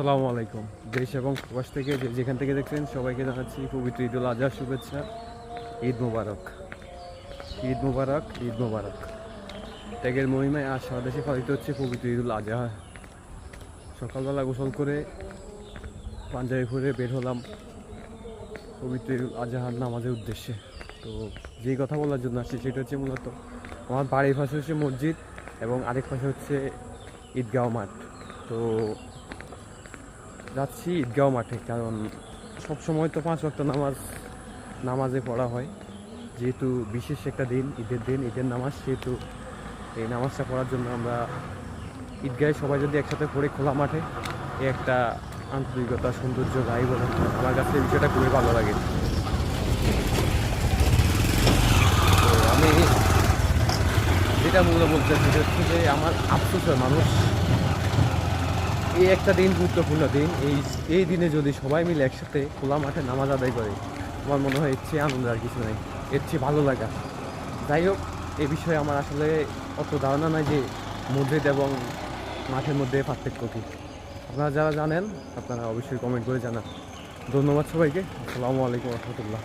আসসালামু আলাইকুম। দেশ এবং প্রবাস থেকে যেখান থেকে দেখছেন সবাইকে জানাচ্ছি পবিত্র ঈদুল আজহার শুভেচ্ছা। ঈদ মুবারক, ঈদ মুবারক, ঈদ মুবারক। ত্যাগের মহিমায় আজ সারা দেশে পালিত হচ্ছে পবিত্র ঈদুল আজহা। সকালবেলা গোসল করে পাঞ্জাবি পরে বের হলাম পবিত্র ঈদুল আজহার নামাজের উদ্দেশ্যে। তো যেই কথা বলার জন্য আসছি সেটা হচ্ছে মূলত আমার বাড়ির পাশে হচ্ছে মসজিদ এবং আরেক পাশে হচ্ছে ঈদগাঁও মাঠ। তো যাচ্ছি ঈদগাঁও মাঠে, কারণ সবসময় তো 5 ওয়াক্ত নামাজে পড়া হয়। যেহেতু বিশেষ একটা দিন, ঈদের নামাজ, সেহেতু এই নামাজটা পড়ার জন্য আমরা ঈদগাহে সবাই যদি একসাথে পড়ে খোলা মাঠে, এ একটা আন্তরিকতা, সৌন্দর্য গাই বলেন, আমার কাছে এই বিষয়টা খুবই ভালো লাগে। তো আমি যেটা মূলত বলতে চাচ্ছি সেটা হচ্ছে যে আমার আফসোস হয় মানুষ এই একটা দিন, গুরুত্বপূর্ণ দিন, এই দিনে যদি সবাই মিলে একসাথে খোলা মাঠে নামাজ আদায় করে, আমার মনে হয় এর চেয়ে আনন্দ আর কিছু নেই, এর চেয়ে ভালো লাগা। যাই হোক, এ বিষয়ে আমার আসলে অত ধারণা নাই যে মসজিদ এবং মাঠের মধ্যে পার্থক্য কী। আপনারা যারা জানেন আপনারা অবশ্যই কমেন্ট করে জানান। ধন্যবাদ সবাইকে। আসসালামু আলাইকুম রহমতুল্লাহ।